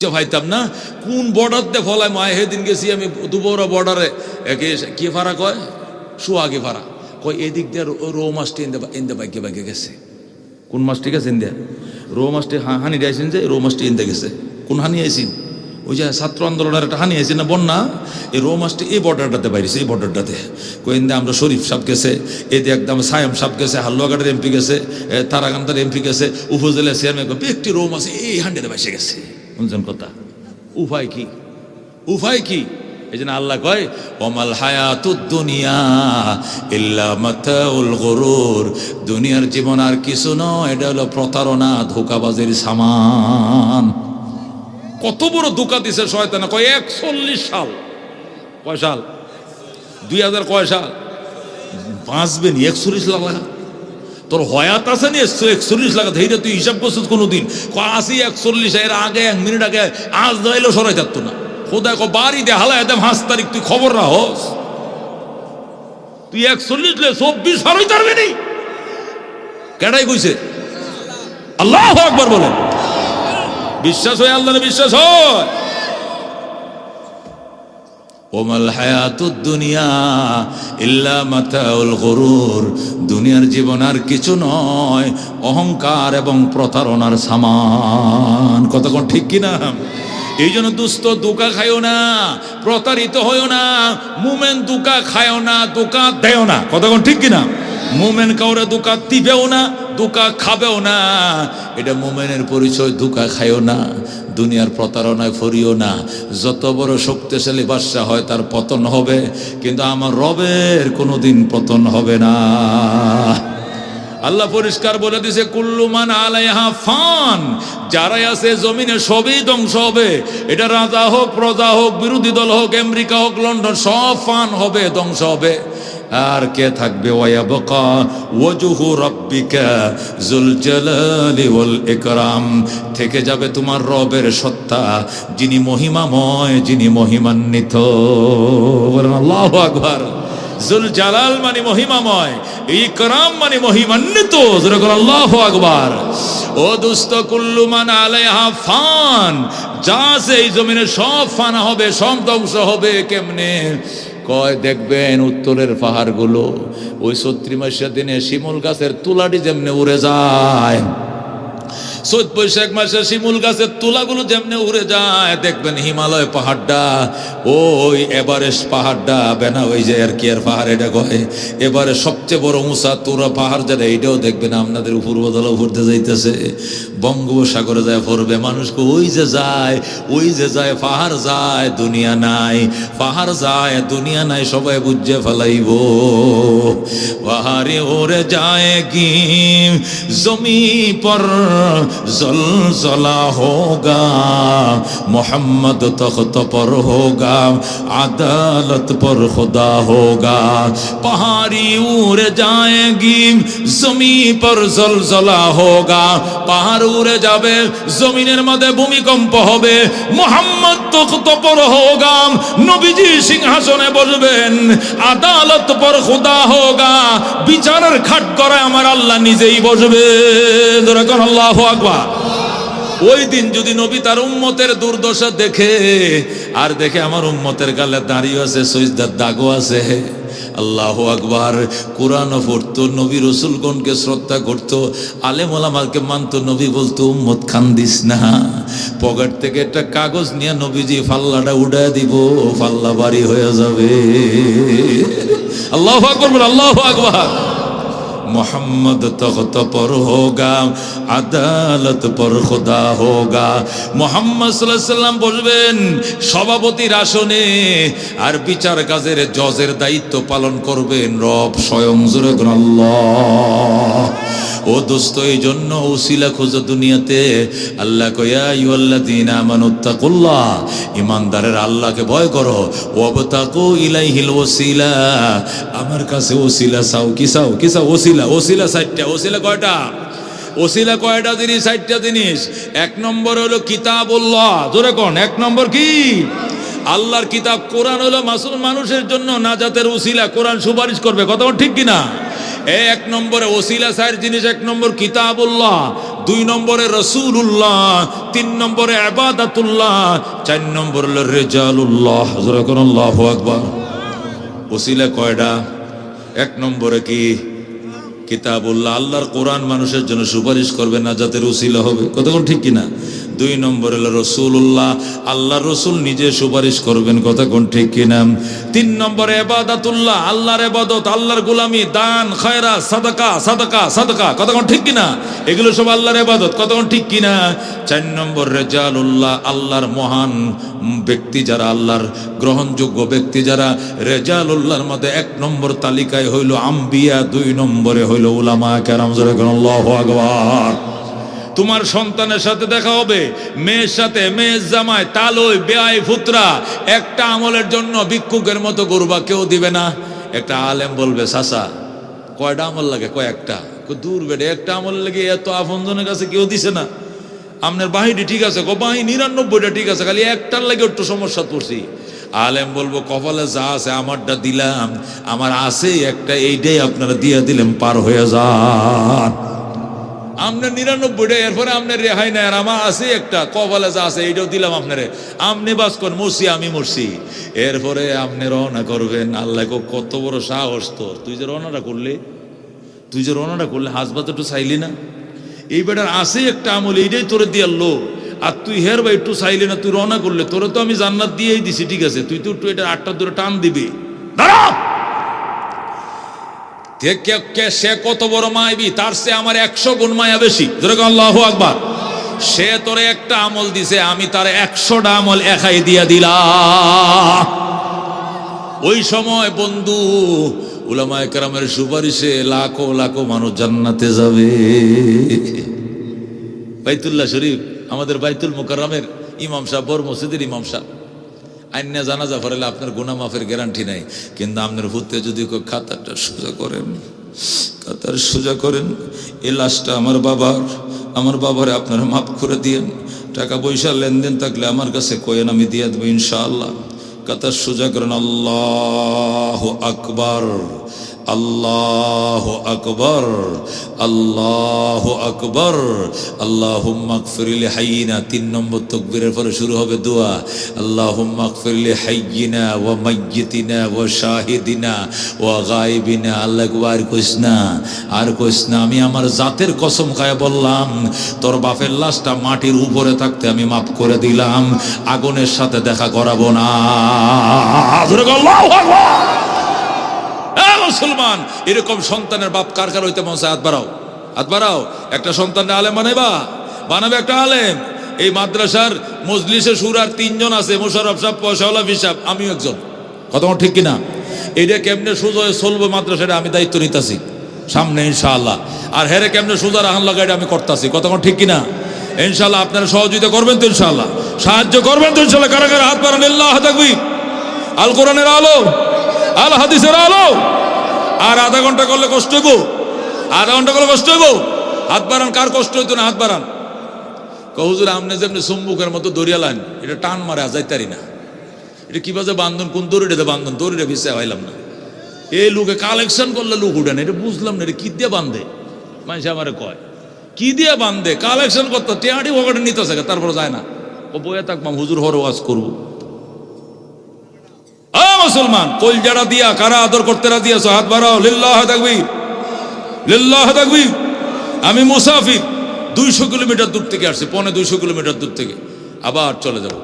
ভাইতাম না কোন বর্ডারতে ফলায় মায় সেদিন গেছি আমি দুবড় বর্ডারে কি ফারা কয় সোয়াগে ফারা কয় এদিক দিয়ে রৌ মাছটি ইন্দে বাইকে বাইকে গেছে। কোন মাছটি গেছে ইন্দে রৌ মাছটি হানি দিয়েছেন যে রৌ মাছটি ইন্দে গেছে। কোন হানি আইসিন ওই যে ছাত্র আন্দোলনের একটা হানি আইসিন না বন্যা এই রৌ মাছটি এই বর্ডারটাতে বাইরেছে। এই বর্ডারটাতে কই ইন্দে আমরা শরীফ সাহেব গেছে, এতে একদম সায়েম সাহেব গেছে, হালুয়াঘাটের এমপি গেছে, তারাকান্তার এমপি গেছে, উপজেলা চেয়ারম্যান একটি রৌ মাছ এই হান্ডেতে বাইসে গেছে। বুঝছেন কথা? উপায় কি? উপায় কি? এই জন্য আল্লাহ কয় ওমাল হায়াতুদ দুনিয়া ইল্লা মাতাউল গুরুর, দুনিয়ার জীবন আর কিছু নয়, এটা হলো প্রতারণা, ধোঁকাবাজির সামান। কত বড় ধোঁকা দিছে শয়তান। কয় 41 সাল। কয় সাল? 2000 কয় সাল বাঁচবেন 41 লাখ টাকা তোর হয়াত আছে নি 41 লাখ ধৈর্য তুই হিসাব করছিস কোনোদিন? আসি 41 এর আগে 1 মিনিট আগে আজ দাঁড়াইলেও সরাই থাকতো না। খোদা কো বাড়ি দে হালা একদম 5 তারিখ তুই খবর রাখস। তুই 41 লে 24 সরাই পারবি নি? কেডাই কইছে? আল্লাহু আকবার বলেন। বিশ্বাস হয় আল্লাহর বিশ্বাস হয়। ওমাল হায়াতুদ দুনিয়া ইল্লা মাতাউল গুরুর, দুনিয়ার জীবন আর কিছু নয়, অহংকার এবং প্রতারণার সামান। কতক্ষণ ঠিক কিনা? এই জন্য দুস্থ ধোঁকা খাইও না, প্রতারিত হইও না। মুমেন ধোঁকা খায়ও না, ধোঁকা দেও না। কতক্ষণ ঠিক কিনা? মুমেন কাউরে ধোঁকা দিবেও না, ধোঁকা খাবেও না। এটা মুমেনের পরিচয়। ধোঁকা খাইও না, দুনিয়ার প্রতারণায় ফরিও না। যত বড় শক্তিশালী বাদশা হয় তার পতন হবে, কিন্তু আমার রবের কোনোদিন পতন হবে না। আল্লাহ পরিষ্কার বলে দিয়েছে কুল্লু মান আলাইহা ফান, যারাই আছে জমিনে সবই ধ্বংস হবে। এটা রাজা হোক, প্রজা হোক, বিরোধী দল হোক, আমেরিকা হোক, লন্ডন, সব ফান হবে, ধ্বংস হবে। আর কে থাকবে? ওয়ায়াবকা ওয়াজহু রাব্বিকা যুল জালালি ওয়াল ইকরাম, থেকে যাবে তোমার রবের সত্তা, যিনি মহিমাময়, যিনি মহিমান্বিত। বলেন আল্লাহু আকবার। যুল জালাল মানে মহিমাময়, ইকরাম মানে মহিমান্বিত। যেরকম আল্লাহু আকবার। ও দুস্থ কুল্লু মান আলাইহা ফান, যা আছে এই জমিনে সব ফানা হবে, সব ধ্বংস হবে। কেমনে? কয় দেখবেন উত্তরের পাহাড়গুলো ওই ৩৬ মাসের দিনে শিমুল গাছের তুলাটি যেমনে উড়ে যায়, চৈত বৈশাখ মাসে শিমুল গাছের তুলাগুলো যেমনে উড়ে যায়, দেখবেন হিমালয় পাহাড়টা, ওই এভারেস্ট পাহাড়টা, বেনা ওই যে আর কি আর পাহাড় এটা কয় এবারে সবচেয়ে বড় উঁচা তোরা পাহাড় যেটা, এইটাও দেখবেন আপনাদের উপর বদলা ঘুরতে যাইতেছে, বঙ্গোপসাগরে যায় পড়বে। মানুষকে ওই যে যায়, ওই যে যায়, পাহাড় যায় দুনিয়া নাই, পাহাড় যায় দুনিয়া নাই, সবাই বুঝে ফেলাইব। পাহাড়ে ওরে যায় কি জমি পর জলজলা হোগা, মোহাম্মদ তখত পর হোগা, আদালত পর খুদা হোগা। পাহাড়ি উড়ে যায়গি জমি পর জলজলা হোগা, পাহাড় উড়ে যাবে, জমিনের মধ্যে ভূমিকম্প হবে, মোহাম্মদ তখত পর হোগা, নবীজি সিংহাসনে বসবেন, আদালত পর খুদা হোগা, বিচারের খাট করায় আমার আল্লাহ নিজেই বসবে। যেরকম আল্লাহু আকবার। ওই দিন যদি নবী তার উম্মতের দুর্দশা দেখে, আর দেখে আমার উম্মতের গালে দাঁড়িয়ে আছে, সজদার দাগও আছে, আল্লাহু আকবার। কোরআন পড়তো, নবী রসুলগণকে শ্রদ্ধা করতো, আলেম ওলামাকে মানতো। নবী বলতো উম্মত কান্দিস না। পকেট থেকে একটা কাগজ নিয়ে নবীজি ফাল্লাটা উড়ায় দিব, ফাল্লা বাড়ি হয়ে যাবে। আল্লাহু আকবার, আল্লাহু আকবার। मोहम्मद तख्त पर होगा, আদালত পর খোদা হোগা। মোহাম্মদ সাল্লাল্লাহু আলাইহি সাল্লাম বলবেন সভাপতির আসনে, আর বিচার কাজের জজের দায়িত্ব পালন করবেন রব স্বয়ং। জোরে বলুন আল্লাহ। ও দোস্ত, এই জন্য ওসিলা খোঁজো দুনিয়াতে। আল্লাহ কয়া আইয়ুহাল্লাযীনা আমানুত্তাকুল্লাহ, ইমানদারের আল্লাহকে ভয় করো। ওয়াবতাকু ইলাইহিল ওসিলা, আমার কাছে ওসিলা চাও। কি চাও? কি চাও? ওসিলা। ওসিলা 4টা। ওসিলা কয়টা? ওসিলা কয়টা জিনিস? 4টা জিনিস। 1 নম্বর হলো কিতাবুল্লাহ। জোরে কোন? 1 নম্বর কি? আল্লাহর কিতাব কোরআন হলো মাসুম মানুষের জন্য নাজাতের ওসিলা। কোরআন সুপারিশ করবে। কথা ঠিক কিনা? এক নম্বরে ওসিলা চার জিনিস, এক নম্বর কিতাবুল্লাহ, দুই নম্বরে রসুলুল্লাহ, তিন নম্বরে ইবাদাতুল্লাহ, চার নম্বর হলো রিজালুল্লাহ। জোরে কোন আল্লাহু আকবার। ওসিলা কয়টা? এক নম্বরে কি? কিতাবুল্লাহ, আল্লাহর কোরআন মানুষের জন্য সুপারিশ করবে, নাজাতের উসিলা হবে, কতক্ষণ ঠিক কিনা? দুই নম্বর হলো রসুল্লাহ, আল্লাহর রসুল নিজে সুপারিশ করবেন, কতক্ষণ ঠিক কিনা? তিন নম্বরে ইবাদাতুল্লাহ, আল্লাহর ইবাদত, আল্লাহর গোলামি, দান, খয়রাত, সাদাকা সাদাকা সাদাকা, কতক্ষণ ঠিক কিনা? এগুলো সব আল্লাহর ইবাদত, কতক্ষণ ঠিক কিনা? চার নম্বর রেজালুল্লাহ, আল্লাহর মহান ব্যক্তি যারা, আল্লাহর গ্রহণযোগ্য ব্যক্তি যারা, রেজালুল্লাহর মধ্যে এক নম্বর তালিকায় হইল আম্বিয়া, দুই নম্বরে হইল উলামা কেরাম। জোরে কোন আল্লাহু আকবার। তোমার সন্তানের সাথে দেখা হবে, মেয়ের সাথে, মেয়ের জামাই, তালই বেয়াই ফুতরা, একটা আমলের জন্য ভিক্ষুকের মতো গরুবা কেউ দিবে না। একটা আলেম বলবে, চাচা কয়টা আমল লাগে? কয়েকটা। দূর বেড়ে, একটা আমল লাগে এত আপনজনের কাছে কেউ দিছে না। আপনার বাহিনী ঠিক আছে, বাহি 99টা ঠিক আছে, খালি একটার লাগে একটু সমস্যা পড়ছি। আলেম বলবো, কপালে যা আছে আমারটা দিলাম, আমার আছে একটা, এইটাই আপনারা দিয়ে দিলেন, পার হয়ে যান। আপনার 99টা, এরপরে আপনার রেহাই নাই, আর আমার আছে একটা, কপালে যা আছে এইটাও দিলাম আপনারে, আপনি বাস করেন, মরছি আমি মরছি। এরপরে আপনি রওনা করবেন। আল্লাহ কত বড় সাহস তোর, তুই যে রওনাটা করলে হাসবাত একটু চাইলি না? এই বেটার আছে একটা আমল, এইটাই তোরে দিয়ে লো, আর তুই হের ভাই একটু চাইলি না, তুই রওনা করলে, তোরে তো আমি জান্নাত দিয়েই দিছি, ঠিক আছে, তুই তো একটু এটা 8টা দূরে টান দিবি। দাঁড়া, সে কত বড় মায়াবী, তার সে আমার 100 গুণ মায়া বেশি। আল্লাহু আকবার। সে তোরে একটা আমল দিছে, আমি তার 100টা আমল একাই দিয়া দিলাম। ওই সময় বন্ধু, উলামায়ে কেরামের সুপারিশে লাখো লাখো মানুষ জান্নাতে যাবে। বাইতুল্লাহ শরীফ, আমাদের বাইতুল মুকাররমের ইমাম সাহেব, বড় মসজিদের ইমাম সাহেব, আইনা জানাজা পড়ালে আপনার গুনাহ মাফের গ্যারান্টি নাই, কিন্তু আপনার ভূতে যদি খাতাটা সোজা করেন, খাতার সোজা করেন, এই লাশটা আমার বাবার আপনারা মাফ করে দিয়েন, টাকা পয়সা লেনদেন থাকলে আমার কাছে কয়েন, আমি দিয়ে দেবো ইনশাআল্লাহ। কাতার সোজা করেন, আল্লাহু আকবার, আল্লাহু আকবার, আল্লাহু আকবার, আল্লাহুম্মা গফির লি হাইয়িনা। 3 নম্বর তাকবীরের পরে শুরু হবে দোয়া, আল্লাহুম্মা গফির লি হাইয়িনা ওয়া মাইয়িতিনা ওয়া শাহিদিনা ওয়া গায়বিনা। আল্লাহ আর কইস না, আর কইস না, আমি আমার জাতের কসম খায় বললাম, তোর বাপের লাশটা মাটির উপরে থাকতে আমি মাফ করে দিলাম, আগুনের সাথে দেখা করাবো না। আল্লাহু আকবার। মুসলমান, এরকম সন্তানের বাপ কার কার হইতে মন চায়? হাত বাড়াও। একটা সন্তানের আলেম বানাবে একটা আলেম। এই মাদ্রাসার মজলিসে সুরার 3 জন আছে, মোশাররফ সাহেব, পয়সাওয়ালা সাহেব, আমিও একজন, কথা ঠিক কিনা? এইটা কেমনে সোজা চলবে মাদ্রাসাটা আমি দায়িত্ব নিতেছি সামনে ইনশাআল্লাহ। আর হেরে কেমনে সোজা রাহান লাগাইটা আমি করতেছি, কথা ঠিক কিনা? ইনশাআল্লাহ আপনারা সহযোগিতা করবেন তো, ইনশাআল্লাহ সাহায্য করবেন তো, ইনশাআল্লাহ। কারা কারা হাত বাড়ান? আল্লাহু তাকবীর। আল কোরআনের আলো, আল হাদিসের আলো। আর আধা ঘন্টা করলে কষ্ট হইব, হাত বাড়ান। কার কষ্ট হইতো না? হাত বাড়ান। হুজুর আমনে যেমনি চুম্বুকের মতো দড়িয়া লাইন, এটা টান মারে যাইতারি না, এটা কি বাজে বান্ধন, কোন দড়িটাতে বান্ধন, দড়িটা ভিসে হইলাম না। এই লোকে কালেকশন করলে লোক উঠে না, এটা বুঝলাম না, এটা কি দিয়ে বান্ধে? মানুষ আমারে কয় কি দিয়ে বান্ধে? কালেকশন করতো, টেহাটি ভগটে নিতে থাকে, তারপর যায় না, ও বইয়া থাকবাম, হুজুর হর ওয়াজ করবো। মুসলমান, কলজাড়া দিয়া কারা আদর করতে রাজি আছো? হাত বাড়াও। লিল্লাহ তাকবীর, লিল্লাহ তাকবীর। আমি মুসাফির, 200 কিলোমিটার দূর থেকে আসছি, 2.25 কিলোমিটার দূর থেকে, আবার চলে যাব।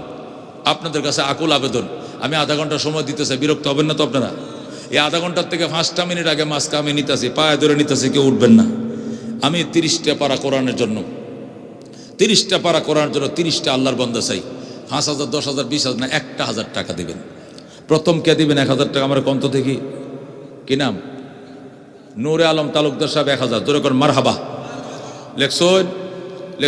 আপনাদের কাছে আকুল আবেদন, আমি আধা ঘন্টা সময় দিতে চাই, বিরক্ত হবেন না তো আপনারা? এই আধা ঘন্টার থেকে 5টা মিনিট আগে মাস্কা আমি নিতেছি, পায়ে ধরে নিতেছি, কেউ উঠবেন না। আমি 30টা পারা কোরআনের জন্য, 30টা পারা কোরআনের জন্য 30টা আল্লাহর বান্দা চাই। 5,000, 10,000, 20,000 না, 1,000 টাকা দিবেন। প্রথম কে দিবেন? 1,000 টাকা। আমার কন্ত থেকে কি নাম? নূরে আলম তালুকদার সাহেব 1,000। জোরে করেন মারহাবা। লেখছেন?